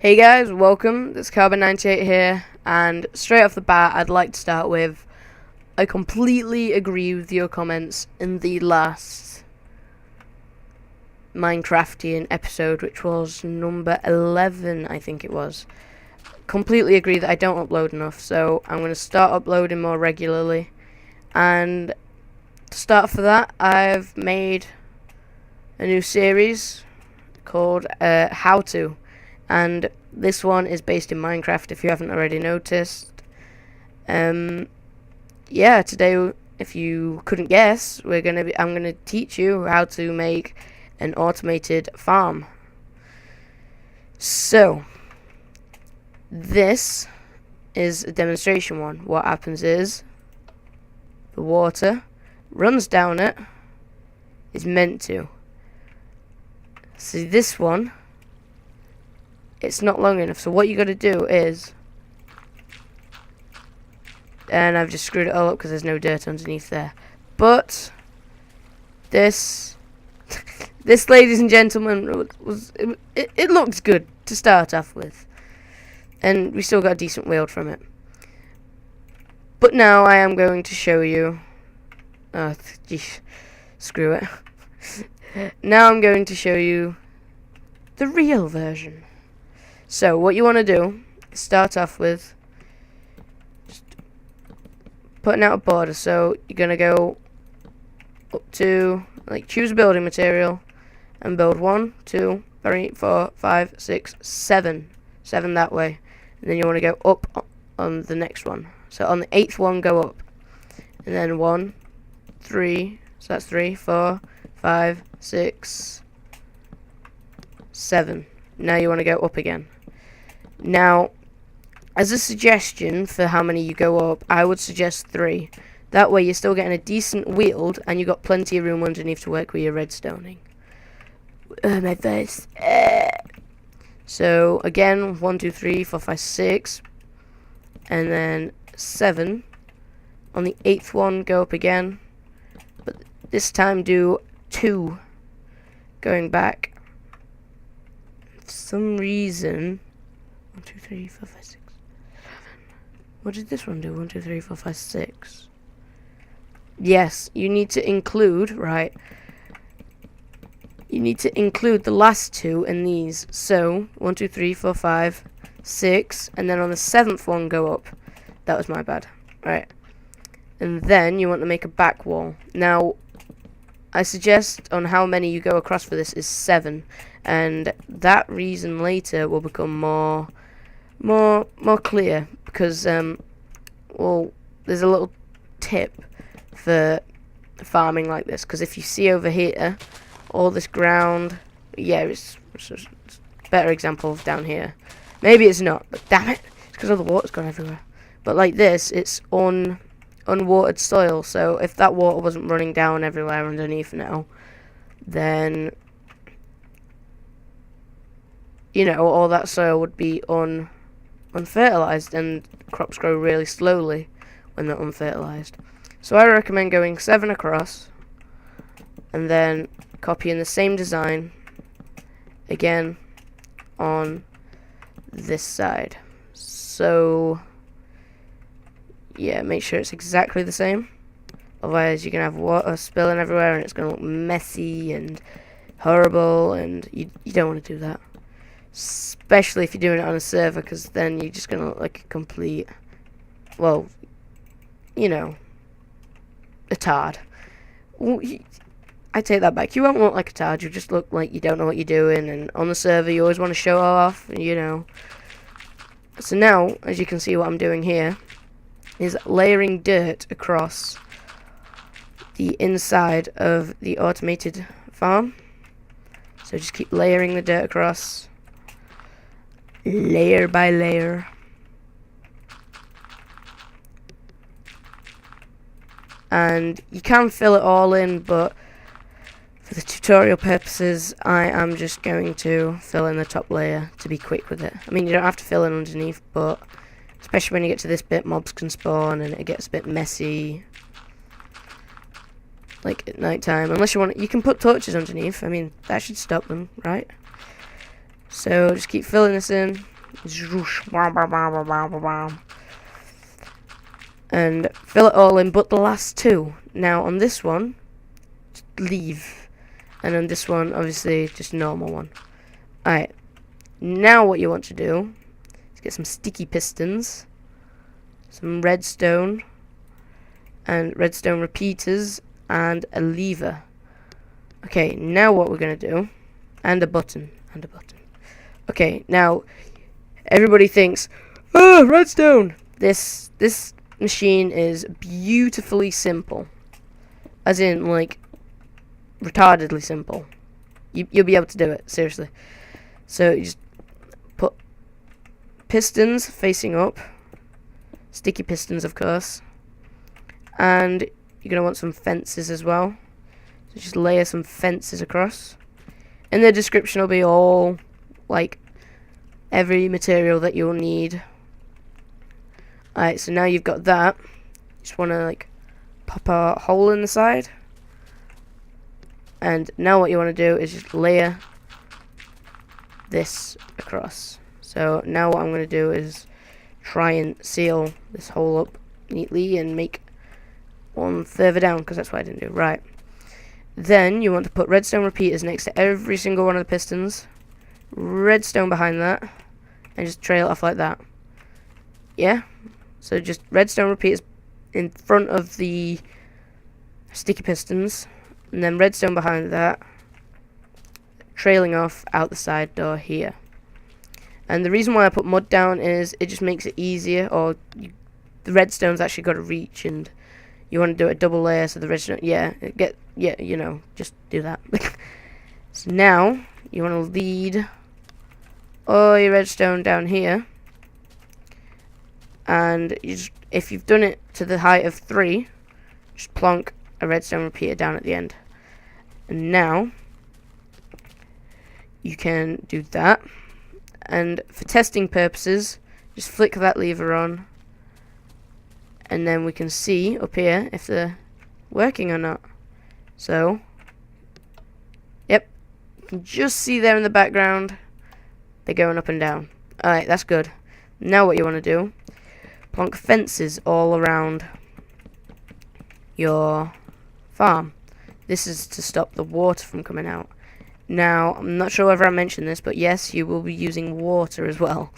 Hey guys, welcome. It's Carbon98 here, and straight off the bat, I'd like to start with I completely agree with your comments in the last Minecraftian episode, which was number 11, I think it was. Completely agree that I don't upload enough, so I'm going to start uploading more regularly. And to start for that, I've made a new series called How To. And this one is based in Minecraft, if you haven't already noticed. Yeah, today, if you couldn't guess, I'm gonna teach you how to make an automated farm. So, this is a demonstration one. What happens is the water runs down it. It's meant to. See, this one, it's not long enough, so what you got to do is, and I've just screwed it all up because there's no dirt underneath there, but this ladies and gentlemen, it looks good to start off with, and we still got a decent yield from it. But now I am going to show you, screw it. Now I'm going to show you the real version. So what you want to do is start off with just putting out a border. So you're going to go up to, choose a building material and build 1, 2, 3, 4, 5, 6, 7. 7 that way. And then you want to go up on the next one. So on the 8th one, go up. And then 1, 3, so that's 3, 4, 5, 6, 7. Now you want to go up again. Now, as a suggestion for how many you go up, I would suggest 3. That way you're still getting a decent yield and you've got plenty of room underneath to work with your redstoning. My face. So, again, 1, 2, 3, 4, 5, 6. And then 7. On the 8th one, go up again. But this time do 2. Going back. For some reason, 1, 2, 3, 4, 5, 6, 7. What did this one do? 1, 2, 3, 4, 5, 6. Yes, you need to include, right? You need to include the last 2 in these. So, 1, 2, 3, 4, 5, 6. And then on the 7th one, go up. That was my bad. Right. And then you want to make a back wall. Now, I suggest on how many you go across for this is 7. And that reason later will become more clear, because well, there's a little tip for farming like this, because if you see over here all this ground, yeah, it's a better example of down here. Maybe it's not, but damn it, it's because all the water's gone everywhere. But like this, it's unwatered soil, so if that water wasn't running down everywhere underneath now, then you know, all that soil would be unfertilized, and crops grow really slowly when they're unfertilized. So I recommend going 7 across, and then copying the same design again on this side. So yeah, make sure it's exactly the same. Otherwise, you're gonna have water spilling everywhere, and it's gonna look messy and horrible, and you don't want to do that. Especially if you're doing it on a server, because then you're just going to look like a complete, well, you know, a tard. I take that back. You won't look like a tard. You just look like you don't know what you're doing, and on the server you always want to show off, you know. So now, as you can see, what I'm doing here is layering dirt across the inside of the automated farm. So just keep layering the dirt across, layer by layer. And you can fill it all in, but for the tutorial purposes, I am just going to fill in the top layer to be quick with it. I mean, you don't have to fill in underneath, but especially when you get to this bit, mobs can spawn and it gets a bit messy, like at night time. Unless you want, you can put torches underneath. I mean, that should stop them, right? So just keep filling this in. And fill it all in but the last two. Now on this one, just leave. And on this one, obviously, just a normal one. Alright. Now what you want to do is get some sticky pistons, some redstone, and redstone repeaters, and a lever. Okay, now what we're going to do, and a button. Okay, now everybody thinks, oh, redstone! This machine is beautifully simple. As in, like, retardedly simple. You'll be able to do it, seriously. So you just put pistons facing up, sticky pistons, of course, and you're going to want some fences as well. So just layer some fences across. In the description will be all, like, every material that you'll need. Alright, so now you've got that. Just want to, like, pop a hole in the side. And now what you want to do is just layer this across. So now what I'm going to do is try and seal this hole up neatly and make one further down, because that's what I didn't do. Right. Then you want to put redstone repeaters next to every single one of the pistons. Redstone behind that. And just trail it off like that. Yeah? So just redstone repeaters in front of the sticky pistons. And then redstone behind that. Trailing off out the side door here. And the reason why I put mud down is it just makes it easier, or the redstone's actually got to reach, and you want to do a double layer so the redstone, you know, just do that. So now you want to lead all your redstone down here, and you just, if you've done it to the height of 3, just plonk a redstone repeater down at the end. And now you can do that, and for testing purposes, just flick that lever on, and then we can see up here if they're working or not. So, yep, you can just see there in the background, they're going up and down. Alright, that's good. Now what you want to do, plonk fences all around your farm. This is to stop the water from coming out. Now, I'm not sure whether I mentioned this, but yes, you will be using water as well.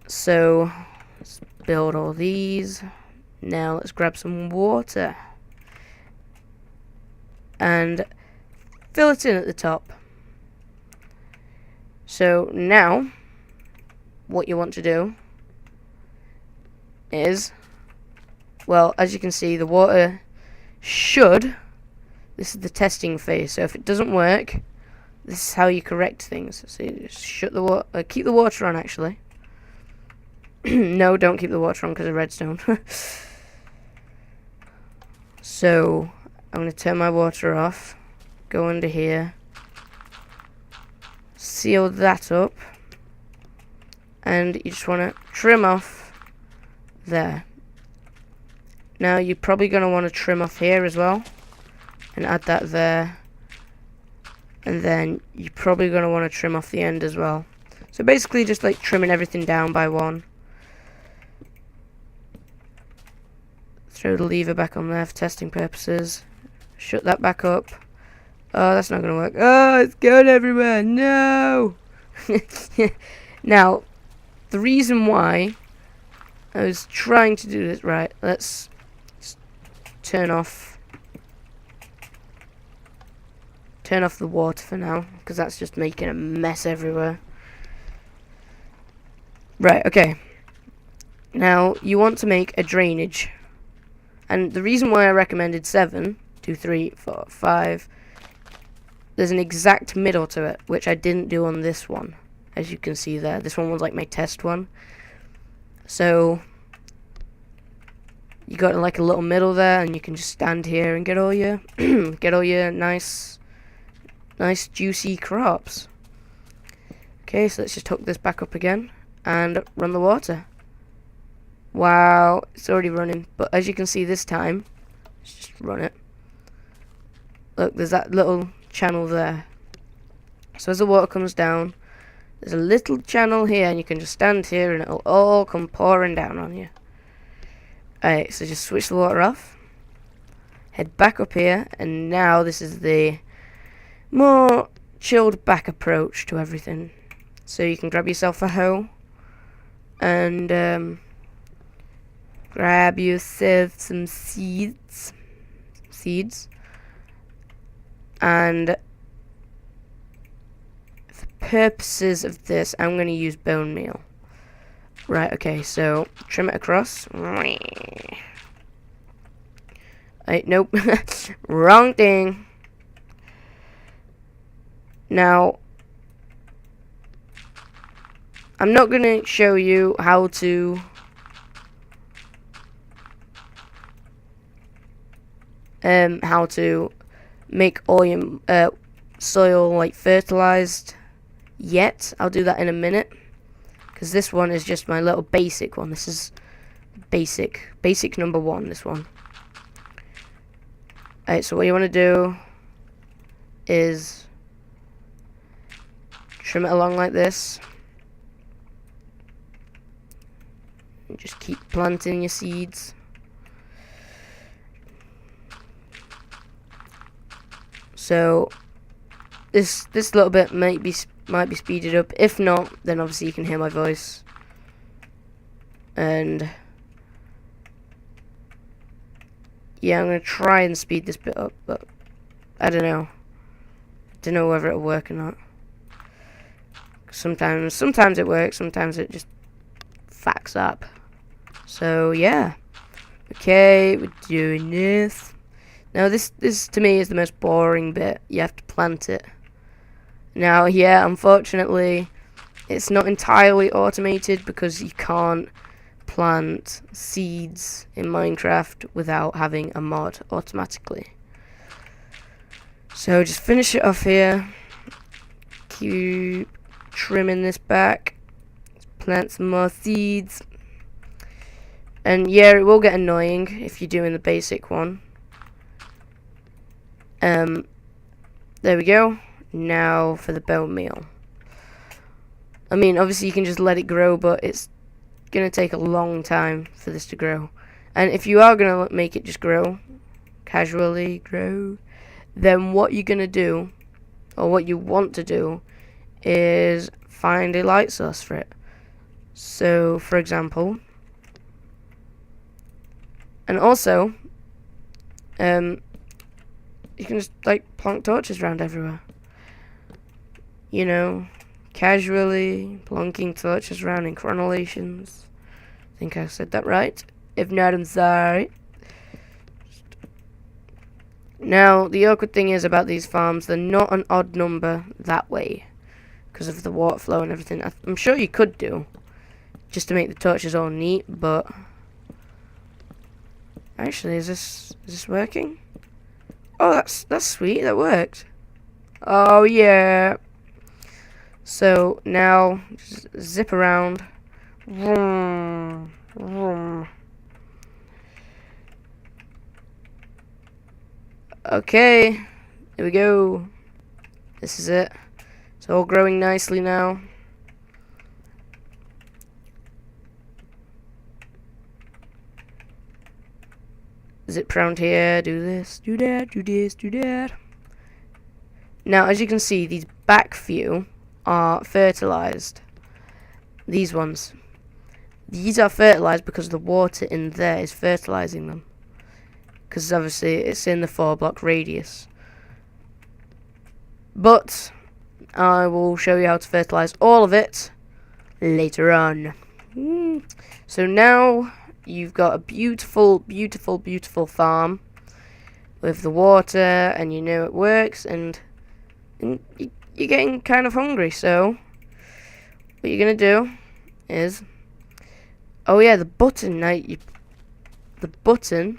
So, let's build all these. Now, let's grab some water. And fill it in at the top. So, now, what you want to do is, well, as you can see, the water should... This is the testing phase, so if it doesn't work, this is how you correct things. So you just shut the water, keep the water on actually. No, don't keep the water on because of redstone. So I'm going to turn my water off, go under here, seal that up, and you just want to trim off there. Now you're probably going to want to trim off here as well. And add that there, and then you're probably going to want to trim off the end as well. So basically just like trimming everything down by one. Throw the lever back on there for testing purposes. Shut that back up. Oh, that's not going to work. Oh, it's going everywhere. No! Now, the reason why I was trying to do this, right, let's turn off the water for now, because that's just making a mess everywhere. Right, okay. Now, you want to make a drainage. And the reason why I recommended 7, 2, 3, 4, 5, there's an exact middle to it, which I didn't do on this one, as you can see there. This one was like my test one. So, you got like a little middle there, and you can just stand here and get all your, nice juicy crops. Okay, so let's just hook this back up again and run the water. Wow, it's already running, but as you can see this time, let's just run it. Look, there's that little channel there. So as the water comes down, there's a little channel here, and you can just stand here and it'll all come pouring down on you. Alright, so just switch the water off. Head back up here, and now this is the more chilled back approach to everything. So you can grab yourself a hoe, and grab yourself some seeds. And for purposes of this, I'm going to use bone meal. Right, okay, so trim it across. Nope. Wrong thing. Now, I'm not going to show you how to make all your soil like fertilized yet. I'll do that in a minute, because this one is just my little basic one. This is basic number 1, this one. Alright, so what you want to do is trim it along like this. And just keep planting your seeds. So this little bit might be speeded up. If not, then obviously you can hear my voice. And yeah, I'm gonna try and speed this bit up, but I don't know. Don't know whether it'll work or not. Sometimes it works, sometimes it just fucks up. So yeah. Okay, we're doing this. Now this to me is the most boring bit. You have to plant it. Now yeah, unfortunately it's not entirely automated, because you can't plant seeds in Minecraft without having a mod automatically. So just finish it off here. Keep trimming this back. Plant some more seeds. And yeah, it will get annoying if you're doing the basic one. There we go. Now for the bone meal. I mean, obviously you can just let it grow, but it's gonna take a long time for this to grow. And if you are gonna make it just grow, casually grow, then what you're gonna do, or what you want to do, is find a light source for it. So, for example, and also, you can just like plonk torches around everywhere. You know, casually plonking torches around in chronolations. I think I said that right. If not, I'm sorry. Now, the awkward thing is about these farms, they're not an odd number that way, because of the water flow and everything. I'm sure you could do, just to make the torches all neat, but actually, is this working? Oh, that's sweet. That worked. Oh yeah. So now just zip around. Vroom, vroom. Okay, here we go. This is it. It's all growing nicely now. Zip around here, do this, do that, do this, do that. Now, as you can see, these back few are fertilized. These ones. These are fertilized because the water in there is fertilizing them. Because obviously it's in the 4-block radius. But I will show you how to fertilize all of it later on. So now you've got a beautiful, beautiful, beautiful farm with the water, and you know it works, and you're getting kind of hungry. So what you're gonna do is, oh yeah, the button. Now the button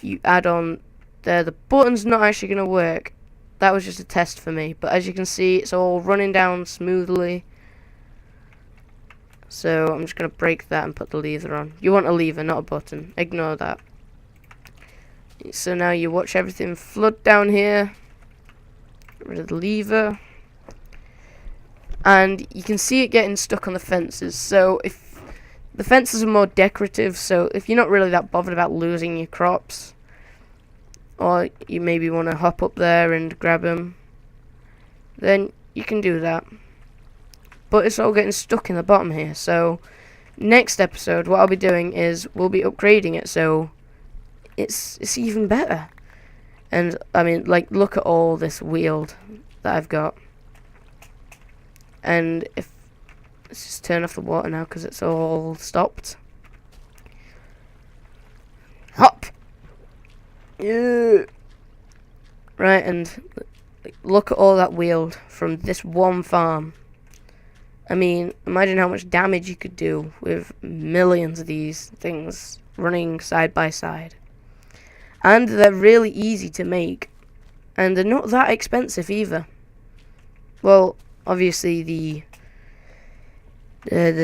you add on there. The button's not actually gonna work. That was just a test for me. But as you can see, it's all running down smoothly. So I'm just going to break that and put the lever on. You want a lever, not a button. Ignore that. So now you watch everything flood down here. Get rid of the lever. And you can see it getting stuck on the fences. So if the fences are more decorative, so if you're not really that bothered about losing your crops, or you maybe want to hop up there and grab them, then you can do that. But it's all getting stuck in the bottom here. So next episode, what I'll be doing is we'll be upgrading it so it's even better. And I mean, like, look at all this wheeled that I've got. And if let's just turn off the water now because it's all stopped. Hop. Yeah. Right, and look at all that wheeled from this one farm. I mean, imagine how much damage you could do with millions of these things running side by side. And they're really easy to make. And they're not that expensive either. Well, obviously the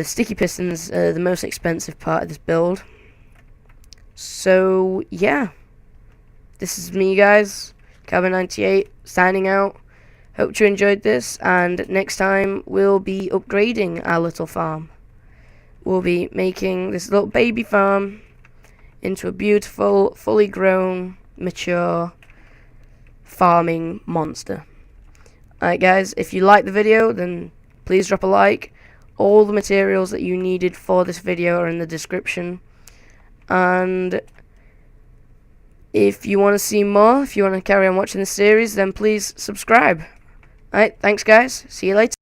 sticky pistons are the most expensive part of this build. So, yeah. This is me, guys. Carbon98 signing out. Hope you enjoyed this, and next time we'll be upgrading our little farm. We'll be making this little baby farm into a beautiful, fully grown, mature farming monster. Alright guys, if you liked the video, then please drop a like. All the materials that you needed for this video are in the description. And if you want to see more, if you want to carry on watching the series, then please subscribe. Alright, thanks guys. See you later.